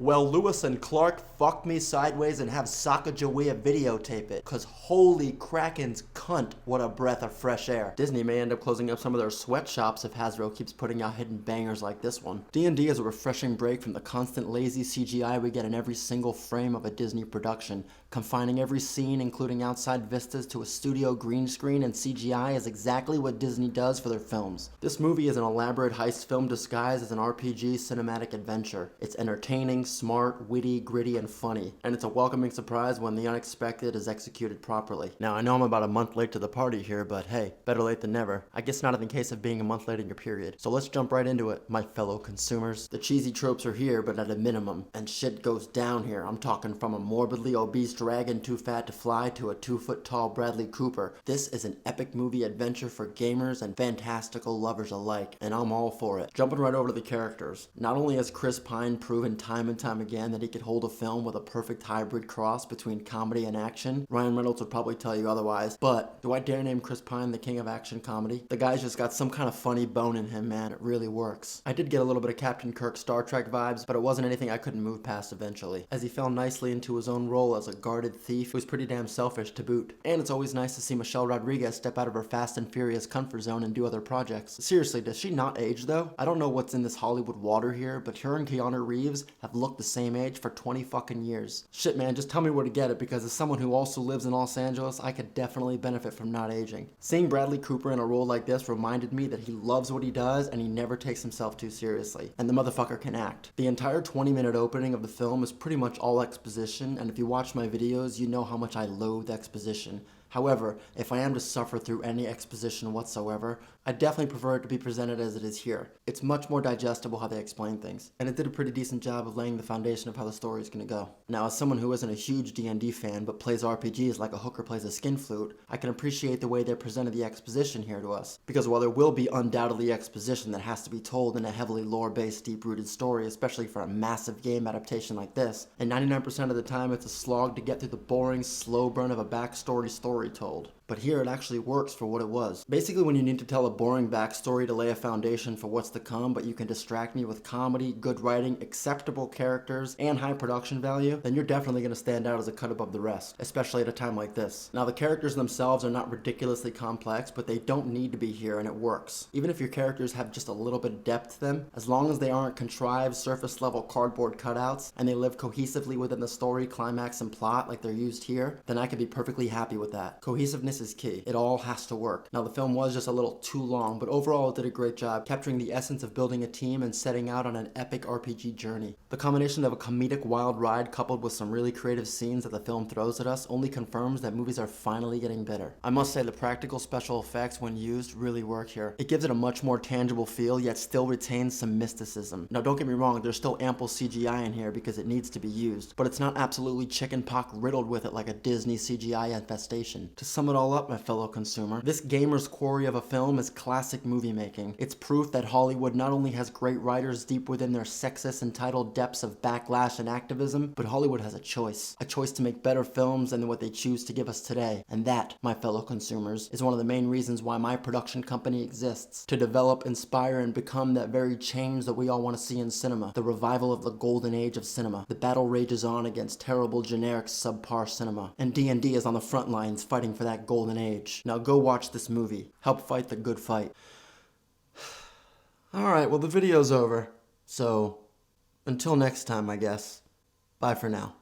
Well, Lewis and Clark fuck me sideways and have Sacagawea videotape it. Cause holy Kraken's cunt, what a breath of fresh air. Disney may end up closing up some of their sweatshops if Hasbro keeps putting out hidden bangers like this one. D&D is a refreshing break from the constant lazy CGI we get in every single frame of a Disney production. Confining every scene, including outside vistas, to a studio green screen and CGI is exactly what Disney does for their films. This movie is an elaborate heist film disguised as an RPG cinematic adventure. It's entertaining, smart, witty, gritty, and funny, and it's a welcoming surprise when the unexpected is executed properly. Now, I know I'm about a month late to the party here, but hey, better late than never. I guess not in the case of being a month late in your period. So let's jump right into it, my fellow consumers. The cheesy tropes are here, but at a minimum, and shit goes down here. I'm talking from a morbidly obese dragon too fat to fly to a 2-foot-tall Bradley Cooper. This is an epic movie adventure for gamers and fantastical lovers alike, and I'm all for it. Jumping right over to the characters. Not only has Chris Pine proven time and time again that he could hold a film with a perfect hybrid cross between comedy and action, Ryan Reynolds would probably tell you otherwise, but do I dare name Chris Pine the king of action comedy? The guy's just got some kind of funny bone in him, man. It really works. I did get a little bit of Captain Kirk Star Trek vibes, but it wasn't anything I couldn't move past eventually, as he fell nicely into his own role as a guarded thief who's pretty damn selfish to boot. And it's always nice to see Michelle Rodriguez step out of her Fast and Furious comfort zone and do other projects. Seriously, does she not age though? I don't know what's in this Hollywood water here, but her and Keanu Reeves have looked the same age for 20 fucking years. Shit, man, just tell me where to get it, because as someone who also lives in Los Angeles, I could definitely benefit from not aging. Seeing Bradley Cooper in a role like this reminded me that he loves what he does and he never takes himself too seriously. And the motherfucker can act. The entire 20-minute opening of the film is pretty much all exposition, and if you watch my videos, you know how much I loathe exposition. However, if I am to suffer through any exposition whatsoever, I definitely prefer it to be presented as it is here. It's much more digestible how they explain things, and it did a pretty decent job of laying the foundation of how the story is going to go. Now, as someone who isn't a huge D&D fan but plays RPGs like a hooker plays a skin flute, I can appreciate the way they presented the exposition here to us. Because while there will be undoubtedly exposition that has to be told in a heavily lore-based, deep-rooted story, especially for a massive game adaptation like this, and 99% of the time it's a slog to get through the boring, slow burn of a backstory story told. But here it actually works for what it was. Basically, when you need to tell a boring backstory to lay a foundation for what's to come, but you can distract me with comedy, good writing, acceptable characters, and high production value, then you're definitely going to stand out as a cut above the rest, especially at a time like this. Now, the characters themselves are not ridiculously complex, but they don't need to be here, and it works. Even if your characters have just a little bit of depth to them, as long as they aren't contrived, surface-level cardboard cutouts, and they live cohesively within the story, climax, and plot like they're used here, then I could be perfectly happy with that. Cohesiveness is key. It all has to work. Now, the film was just a little too long, but overall it did a great job capturing the essence of building a team and setting out on an epic RPG journey. The combination of a comedic wild ride coupled with some really creative scenes that the film throws at us only confirms that movies are finally getting better. I must say the practical special effects when used really work here. It gives it a much more tangible feel, yet still retains some mysticism. Now, don't get me wrong, there's still ample CGI in here because it needs to be used, but it's not absolutely chickenpox riddled with it like a Disney CGI infestation. To sum it all up, my fellow consumer, this gamer's quarry of a film is classic movie making. It's proof that Hollywood not only has great writers deep within their sexist entitled depths of backlash and activism, but Hollywood has a choice to make better films than what they choose to give us today. And that, my fellow consumers, is one of the main reasons why my production company exists, to develop, inspire, and become that very change that we all want to see in cinema, the revival of the golden age of cinema. The battle rages on against terrible, generic, subpar cinema, and D&D is on the front lines fighting for that golden age. Now go watch this movie. Help fight the good fight. Alright, well the video's over. So, until next time, I guess. Bye for now.